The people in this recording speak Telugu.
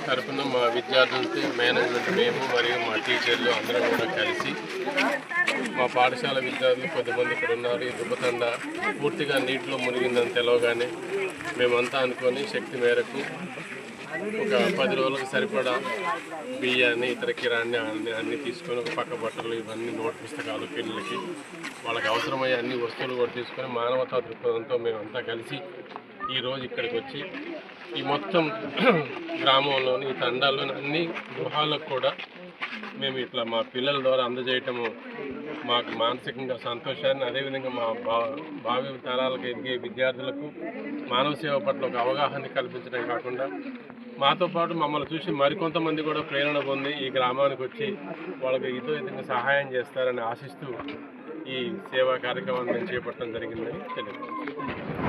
తరపున మా విద్యార్థులతో మేనేజ్మెంట్ మేము మరియు మా టీచర్లు అందరం కూడా కలిసి మా పాఠశాల విద్యార్థులు కొంతమంది ఇక్కడ ఉన్నారు. ఈ దుబ్బతండ పూర్తిగా నీటిలో మునిగిందని తెలవగానే మేమంతా అనుకొని శక్తి మేరకు ఒక 10 రోజులకు సరిపడా బియ్యాన్ని ఇతర కిరాణాన్ని అన్నీ తీసుకొని ఒక పక్క బట్టలు ఇవన్నీ నోట్ పుస్తకాలు పిల్లలకి వాళ్ళకి అవసరమయ్యే అన్ని వస్తువులు కూడా తీసుకొని మానవతా దృక్పథంతో మేమంతా కలిసి ఈరోజు ఇక్కడికి వచ్చి ఈ మొత్తం గ్రామంలోని ఈ తండాల్లోని అన్ని గృహాలకు కూడా మేము ఇట్లా మా పిల్లల ద్వారా అందజేయటము మాకు మానసికంగా సంతోషాన్ని, అదేవిధంగా మా భావి తరాలకు ఎదిగే విద్యార్థులకు మానవ సేవ పట్ల ఒక అవగాహన కల్పించడం కాకుండా మాతో పాటు మమ్మల్ని చూసి మరికొంతమంది కూడా ప్రేరణ పొంది ఈ గ్రామానికి వచ్చి వాళ్ళకి ఇతోహితంగా సహాయం చేస్తారని ఆశిస్తూ ఈ సేవా కార్యక్రమాన్ని మేము చేపట్టడం జరిగిందని తెలియదు.